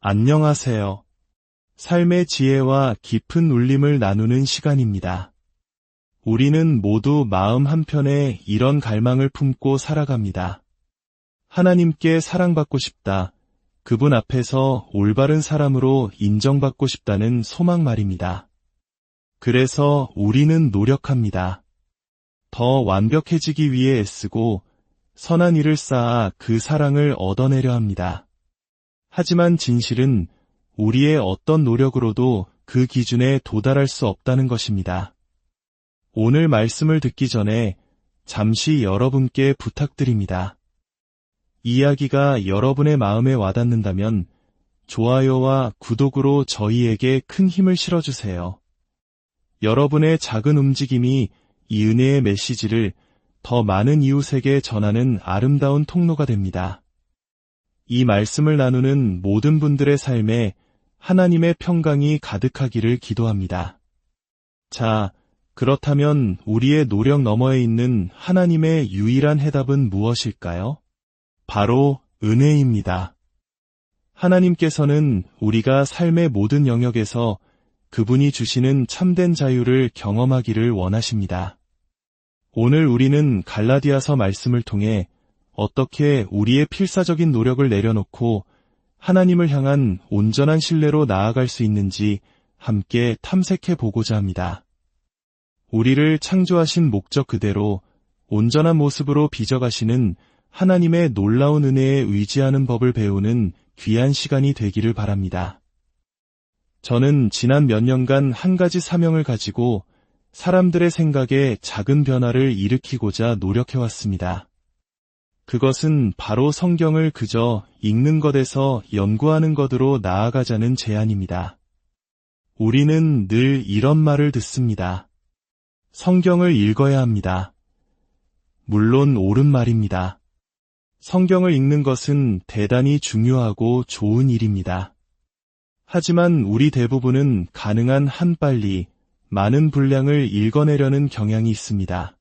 안녕하세요. 삶의 지혜와 깊은 울림을 나누는 시간입니다. 우리는 모두 마음 한편에 이런 갈망을 품고 살아갑니다. 하나님께 사랑받고 싶다. 그분 앞에서 올바른 사람으로 인정받고 싶다는 소망 말입니다. 그래서 우리는 노력합니다. 더 완벽해지기 위해 애쓰고 선한 일을 쌓아 그 사랑을 얻어내려 합니다. 하지만 진실은 우리의 어떤 노력으로도 그 기준에 도달할 수 없다는 것입니다. 오늘 말씀을 듣기 전에 잠시 여러분께 부탁드립니다. 이야기가 여러분의 마음에 와닿는다면 좋아요와 구독으로 저희에게 큰 힘을 실어주세요. 여러분의 작은 움직임이 이 은혜의 메시지를 더 많은 이웃에게 전하는 아름다운 통로가 됩니다. 이 말씀을 나누는 모든 분들의 삶에 하나님의 평강이 가득하기를 기도합니다. 자, 그렇다면 우리의 노력 너머에 있는 하나님의 유일한 해답은 무엇일까요? 바로 은혜입니다. 하나님께서는 우리가 삶의 모든 영역에서 그분이 주시는 참된 자유를 경험하기를 원하십니다. 오늘 우리는 갈라디아서 말씀을 통해 어떻게 우리의 필사적인 노력을 내려놓고 하나님을 향한 온전한 신뢰로 나아갈 수 있는지 함께 탐색해 보고자 합니다. 우리를 창조하신 목적 그대로 온전한 모습으로 빚어가시는 하나님의 놀라운 은혜에 의지하는 법을 배우는 귀한 시간이 되기를 바랍니다. 저는 지난 몇 년간 한 가지 사명을 가지고 사람들의 생각에 작은 변화를 일으키고자 노력해왔습니다. 그것은 바로 성경을 그저 읽는 것에서 연구하는 것으로 나아가자는 제안입니다. 우리는 늘 이런 말을 듣습니다. 성경을 읽어야 합니다. 물론 옳은 말입니다. 성경을 읽는 것은 대단히 중요하고 좋은 일입니다. 하지만 우리 대부분은 가능한 한 빨리 많은 분량을 읽어내려는 경향이 있습니다.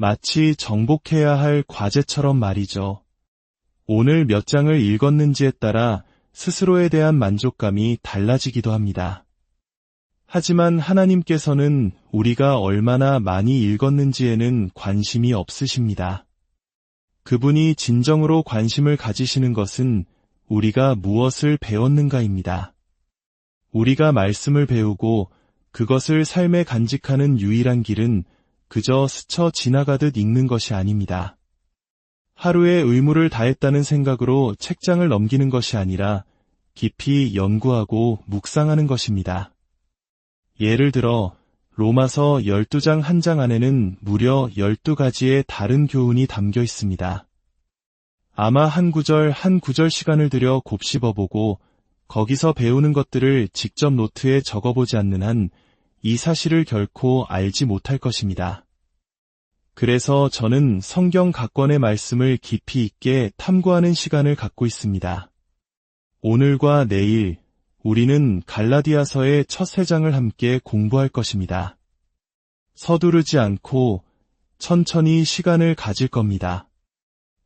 마치 정복해야 할 과제처럼 말이죠. 오늘 몇 장을 읽었는지에 따라 스스로에 대한 만족감이 달라지기도 합니다. 하지만 하나님께서는 우리가 얼마나 많이 읽었는지에는 관심이 없으십니다. 그분이 진정으로 관심을 가지시는 것은 우리가 무엇을 배웠는가입니다. 우리가 말씀을 배우고 그것을 삶에 간직하는 유일한 길은 그저 스쳐 지나가듯 읽는 것이 아닙니다. 하루의 의무를 다했다는 생각으로 책장을 넘기는 것이 아니라 깊이 연구하고 묵상하는 것입니다. 예를 들어 로마서 12장 한 장 안에는 무려 12가지의 다른 교훈이 담겨 있습니다. 아마 한 구절 한 구절 시간을 들여 곱씹어보고 거기서 배우는 것들을 직접 노트에 적어보지 않는 한 이 사실을 결코 알지 못할 것입니다. 그래서 저는 성경 각 권의 말씀을 깊이 있게 탐구하는 시간을 갖고 있습니다. 오늘과 내일 우리는 갈라디아서의 첫 3장을 함께 공부할 것입니다. 서두르지 않고 천천히 시간을 가질 겁니다.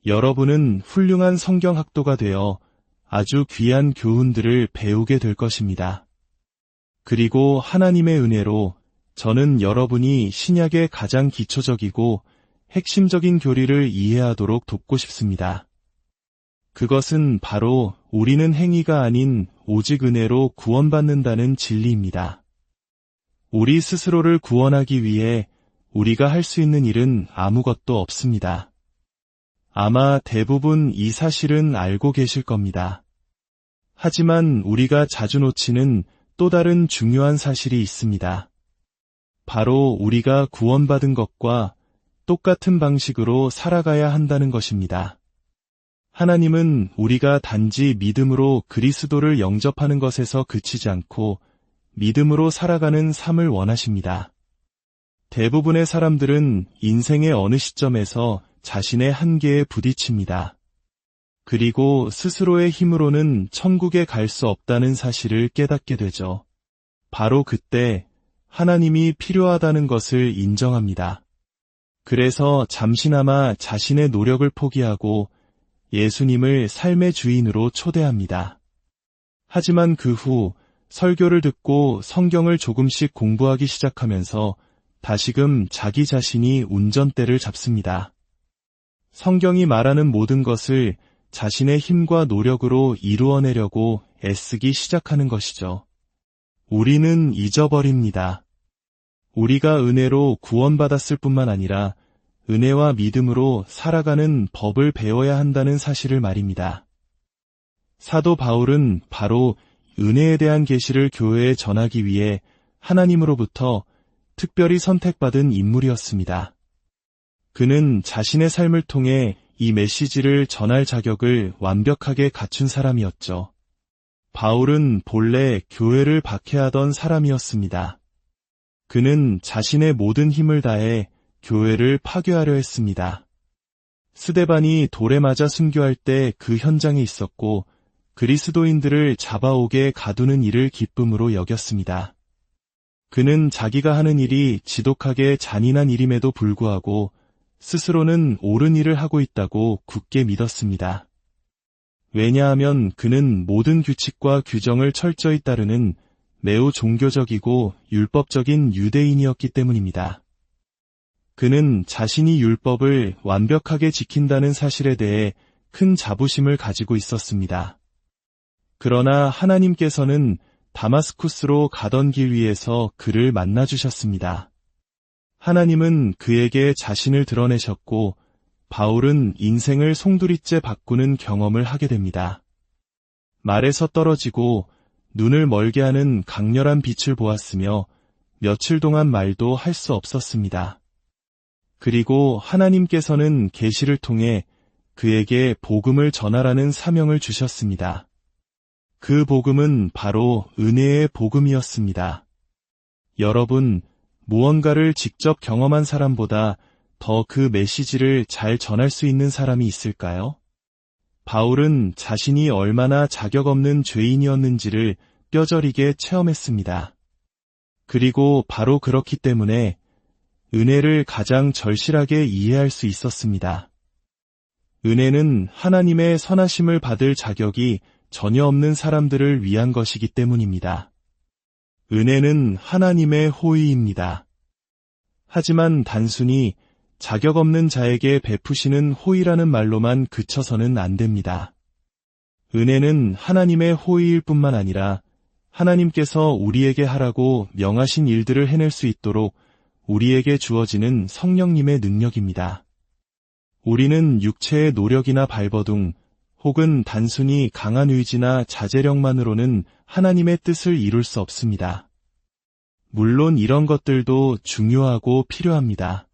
여러분은 훌륭한 성경학도가 되어 아주 귀한 교훈들을 배우게 될 것입니다. 그리고 하나님의 은혜로 저는 여러분이 신약의 가장 기초적이고 핵심적인 교리를 이해하도록 돕고 싶습니다. 그것은 바로 우리는 행위가 아닌 오직 은혜로 구원받는다는 진리입니다. 우리 스스로를 구원하기 위해 우리가 할 수 있는 일은 아무것도 없습니다. 아마 대부분 이 사실은 알고 계실 겁니다. 하지만 우리가 자주 놓치는 또 다른 중요한 사실이 있습니다. 바로 우리가 구원받은 것과 똑같은 방식으로 살아가야 한다는 것입니다. 하나님은 우리가 단지 믿음으로 그리스도를 영접하는 것에서 그치지 않고 믿음으로 살아가는 삶을 원하십니다. 대부분의 사람들은 인생의 어느 시점에서 자신의 한계에 부딪힙니다. 그리고 스스로의 힘으로는 천국에 갈 수 없다는 사실을 깨닫게 되죠. 바로 그때 하나님이 필요하다는 것을 인정합니다. 그래서 잠시나마 자신의 노력을 포기하고 예수님을 삶의 주인으로 초대합니다. 하지만 그 후 설교를 듣고 성경을 조금씩 공부하기 시작하면서 다시금 자기 자신이 운전대를 잡습니다. 성경이 말하는 모든 것을 자신의 힘과 노력으로 이루어내려고 애쓰기 시작하는 것이죠. 우리는 잊어버립니다. 우리가 은혜로 구원받았을 뿐만 아니라 은혜와 믿음으로 살아가는 법을 배워야 한다는 사실을 말입니다. 사도 바울은 바로 은혜에 대한 계시를 교회에 전하기 위해 하나님으로부터 특별히 선택받은 인물이었습니다. 그는 자신의 삶을 통해 이 메시지를 전할 자격을 완벽하게 갖춘 사람이었죠. 바울은 본래 교회를 박해하던 사람이었습니다. 그는 자신의 모든 힘을 다해 교회를 파괴하려 했습니다. 스데반이 돌에 맞아 순교할 때 그 현장에 있었고 그리스도인들을 잡아오게 가두는 일을 기쁨으로 여겼습니다. 그는 자기가 하는 일이 지독하게 잔인한 일임에도 불구하고 스스로는 옳은 일을 하고 있다고 굳게 믿었습니다. 왜냐하면 그는 모든 규칙과 규정을 철저히 따르는 매우 종교적이고 율법적인 유대인이었기 때문입니다. 그는 자신이 율법을 완벽하게 지킨다는 사실에 대해 큰 자부심을 가지고 있었습니다. 그러나 하나님께서는 다마스쿠스로 가던 길 위에서 그를 만나주셨습니다. 하나님은 그에게 자신을 드러내셨고 바울은 인생을 송두리째 바꾸는 경험을 하게 됩니다. 말에서 떨어지고 눈을 멀게 하는 강렬한 빛을 보았으며 며칠 동안 말도 할 수 없었습니다. 그리고 하나님께서는 계시를 통해 그에게 복음을 전하라는 사명을 주셨습니다. 그 복음은 바로 은혜의 복음이었습니다. 여러분, 무언가를 직접 경험한 사람보다 더 그 메시지를 잘 전할 수 있는 사람이 있을까요? 바울은 자신이 얼마나 자격 없는 죄인이었는지를 뼈저리게 체험했습니다. 그리고 바로 그렇기 때문에 은혜를 가장 절실하게 이해할 수 있었습니다. 은혜는 하나님의 선하심을 받을 자격이 전혀 없는 사람들을 위한 것이기 때문입니다. 은혜는 하나님의 호의입니다. 하지만 단순히 자격 없는 자에게 베푸시는 호의라는 말로만 그쳐서는 안 됩니다. 은혜는 하나님의 호의일 뿐만 아니라 하나님께서 우리에게 하라고 명하신 일들을 해낼 수 있도록 우리에게 주어지는 성령님의 능력입니다. 우리는 육체의 노력이나 발버둥 혹은 단순히 강한 의지나 자제력만으로는 하나님의 뜻을 이룰 수 없습니다. 물론 이런 것들도 중요하고 필요합니다.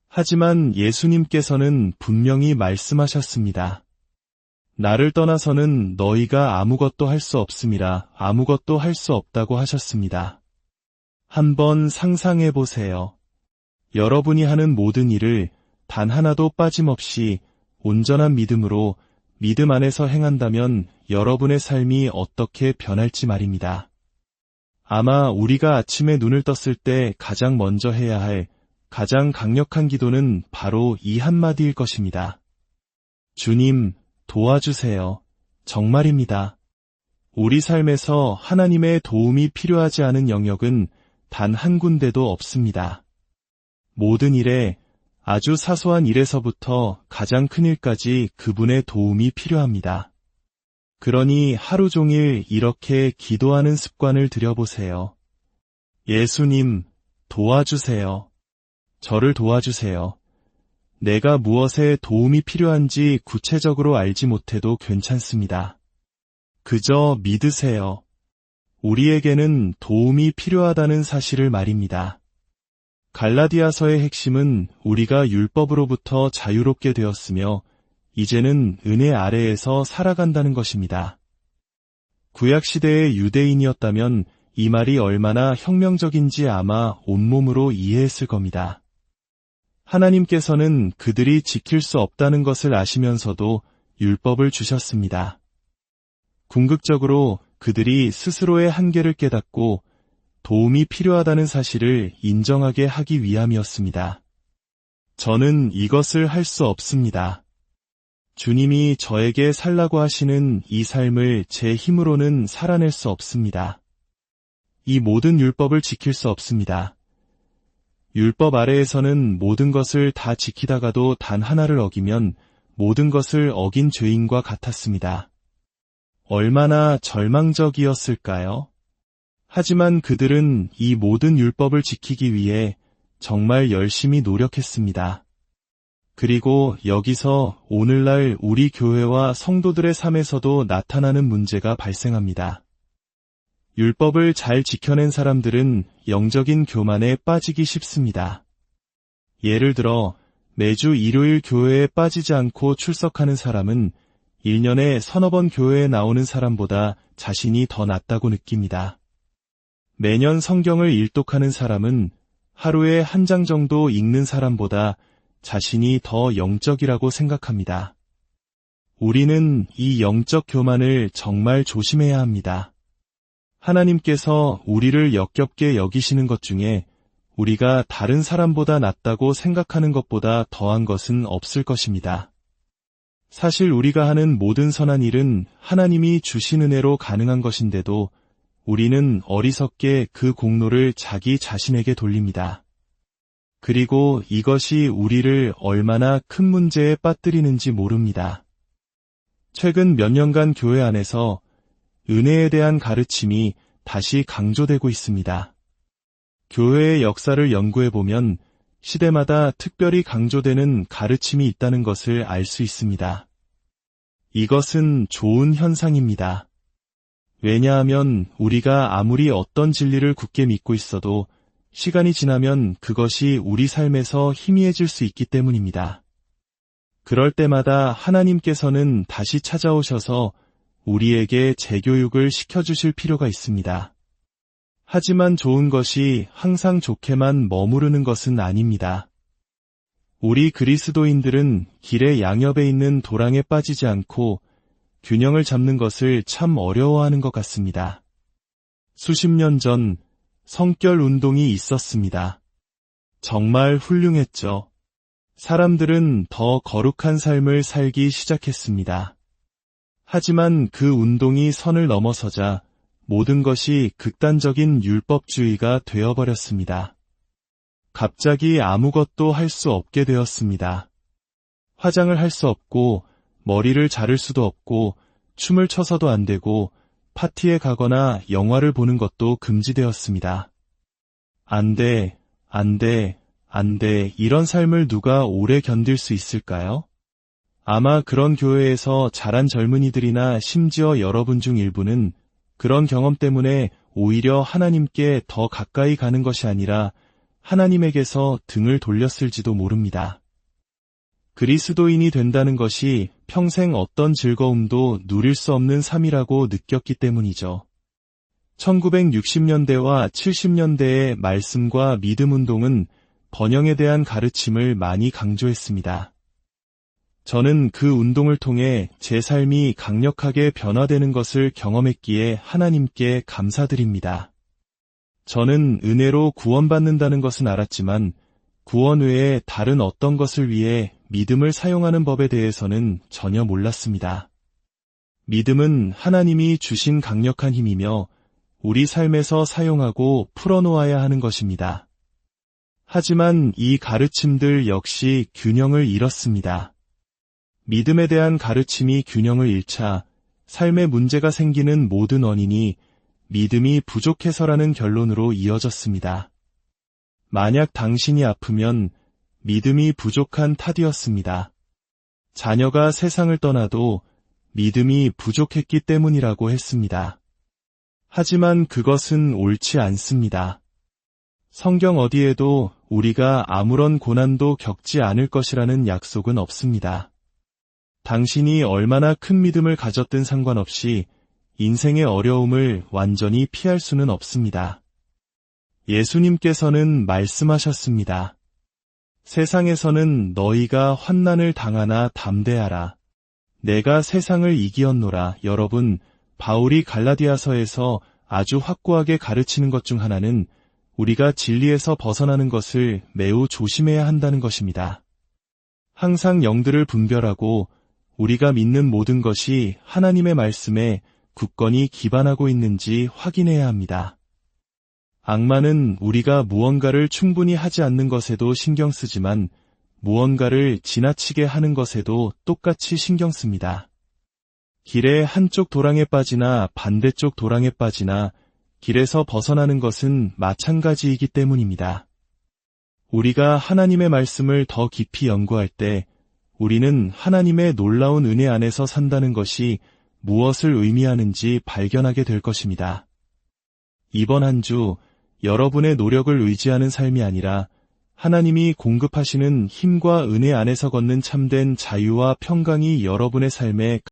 하지만 예수님께서는 분명히 말씀하셨습니다. 나를 떠나서는 너희가 아무것도 할 수 없음이라 아무것도 할 수 없다고 하셨습니다. 한번 상상해 보세요. 여러분이 하는 모든 일을 단 하나도 빠짐없이 온전한 믿음으로 믿음 안에서 행한다면 여러분의 삶이 어떻게 변할지 말입니다. 아마 우리가 아침에 눈을 떴을 때 가장 먼저 해야 할 가장 강력한 기도는 바로 이 한마디일 것입니다. 주님, 도와주세요. 정말입니다. 우리 삶에서 하나님의 도움이 필요하지 않은 영역은 단 한 군데도 없습니다. 모든 일에 아주 사소한 일에서부터 가장 큰 일까지 그분의 도움이 필요합니다. 그러니 하루 종일 이렇게 기도하는 습관을 들여보세요. 예수님, 도와주세요. 저를 도와주세요. 내가 무엇에 도움이 필요한지 구체적으로 알지 못해도 괜찮습니다. 그저 믿으세요. 우리에게는 도움이 필요하다는 사실을 말입니다. 갈라디아서의 핵심은 우리가 율법으로부터 자유롭게 되었으며 이제는 은혜 아래에서 살아간다는 것입니다. 구약시대의 유대인이었다면 이 말이 얼마나 혁명적인지 아마 온몸으로 이해했을 겁니다. 하나님께서는 그들이 지킬 수 없다는 것을 아시면서도 율법을 주셨습니다. 궁극적으로 그들이 스스로의 한계를 깨닫고 도움이 필요하다는 사실을 인정하게 하기 위함이었습니다. 저는 이것을 할 수 없습니다. 주님이 저에게 살라고 하시는 이 삶을 제 힘으로는 살아낼 수 없습니다. 이 모든 율법을 지킬 수 없습니다. 율법 아래에서는 모든 것을 다 지키다가도 단 하나를 어기면 모든 것을 어긴 죄인과 같았습니다. 얼마나 절망적이었을까요? 하지만 그들은 이 모든 율법을 지키기 위해 정말 열심히 노력했습니다. 그리고 여기서 오늘날 우리 교회와 성도들의 삶에서도 나타나는 문제가 발생합니다. 율법을 잘 지켜낸 사람들은 영적인 교만에 빠지기 쉽습니다. 예를 들어 매주 일요일 교회에 빠지지 않고 출석하는 사람은 1년에 서너 번 교회에 나오는 사람보다 자신이 더 낫다고 느낍니다. 매년 성경을 일독하는 사람은 하루에 한 장 정도 읽는 사람보다 자신이 더 영적이라고 생각합니다. 우리는 이 영적 교만을 정말 조심해야 합니다. 하나님께서 우리를 역겹게 여기시는 것 중에 우리가 다른 사람보다 낫다고 생각하는 것보다 더한 것은 없을 것입니다. 사실 우리가 하는 모든 선한 일은 하나님이 주신 은혜로 가능한 것인데도 우리는 어리석게 그 공로를 자기 자신에게 돌립니다. 그리고 이것이 우리를 얼마나 큰 문제에 빠뜨리는지 모릅니다. 최근 몇 년간 교회 안에서 은혜에 대한 가르침이 다시 강조되고 있습니다. 교회의 역사를 연구해보면 시대마다 특별히 강조되는 가르침이 있다는 것을 알 수 있습니다. 이것은 좋은 현상입니다. 왜냐하면 우리가 아무리 어떤 진리를 굳게 믿고 있어도 시간이 지나면 그것이 우리 삶에서 희미해질 수 있기 때문입니다. 그럴 때마다 하나님께서는 다시 찾아오셔서 우리에게 재교육을 시켜주실 필요가 있습니다. 하지만 좋은 것이 항상 좋게만 머무르는 것은 아닙니다. 우리 그리스도인들은 길의 양옆에 있는 도랑에 빠지지 않고 균형을 잡는 것을 참 어려워하는 것 같습니다. 수십 년 전 성결 운동이 있었습니다. 정말 훌륭했죠. 사람들은 더 거룩한 삶을 살기 시작했습니다. 하지만 그 운동이 선을 넘어서자 모든 것이 극단적인 율법주의가 되어버렸습니다. 갑자기 아무것도 할 수 없게 되었습니다. 화장을 할 수 없고 머리를 자를 수도 없고 춤을 춰서도 안 되고 파티에 가거나 영화를 보는 것도 금지되었습니다. 안 돼, 안 돼, 안 돼, 이런 삶을 누가 오래 견딜 수 있을까요? 아마 그런 교회에서 자란 젊은이들이나 심지어 여러분 중 일부는 그런 경험 때문에 오히려 하나님께 더 가까이 가는 것이 아니라 하나님에게서 등을 돌렸을지도 모릅니다. 그리스도인이 된다는 것이 평생 어떤 즐거움도 누릴 수 없는 삶이라고 느꼈기 때문이죠. 1960년대와 70년대의 말씀과 믿음 운동은 번영에 대한 가르침을 많이 강조했습니다. 저는 그 운동을 통해 제 삶이 강력하게 변화되는 것을 경험했기에 하나님께 감사드립니다. 저는 은혜로 구원받는다는 것은 알았지만 구원 외에 다른 어떤 것을 위해 믿음을 사용하는 법에 대해서는 전혀 몰랐습니다. 믿음은 하나님이 주신 강력한 힘이며 우리 삶에서 사용하고 풀어놓아야 하는 것입니다. 하지만 이 가르침들 역시 균형을 잃었습니다. 믿음에 대한 가르침이 균형을 잃자 삶에 문제가 생기는 모든 원인이 믿음이 부족해서라는 결론으로 이어졌습니다. 만약 당신이 아프면 믿음이 부족한 탓이었습니다. 자녀가 세상을 떠나도 믿음이 부족했기 때문이라고 했습니다. 하지만 그것은 옳지 않습니다. 성경 어디에도 우리가 아무런 고난도 겪지 않을 것이라는 약속은 없습니다. 당신이 얼마나 큰 믿음을 가졌든 상관없이 인생의 어려움을 완전히 피할 수는 없습니다. 예수님께서는 말씀하셨습니다. 세상에서는 너희가 환난을 당하나 담대하라. 내가 세상을 이기었노라. 여러분, 바울이 갈라디아서에서 아주 확고하게 가르치는 것 중 하나는 우리가 진리에서 벗어나는 것을 매우 조심해야 한다는 것입니다. 항상 영들을 분별하고 우리가 믿는 모든 것이 하나님의 말씀에 굳건히 기반하고 있는지 확인해야 합니다. 악마는 우리가 무언가를 충분히 하지 않는 것에도 신경 쓰지만 무언가를 지나치게 하는 것에도 똑같이 신경 씁니다. 길의 한쪽 도랑에 빠지나 반대쪽 도랑에 빠지나 길에서 벗어나는 것은 마찬가지이기 때문입니다. 우리가 하나님의 말씀을 더 깊이 연구할 때 우리는 하나님의 놀라운 은혜 안에서 산다는 것이 무엇을 의미하는지 발견하게 될 것입니다. 이번 한 주 여러분의 노력을 의지하는 삶이 아니라 하나님이 공급하시는 힘과 은혜 안에서 걷는 참된 자유와 평강이 여러분의 삶에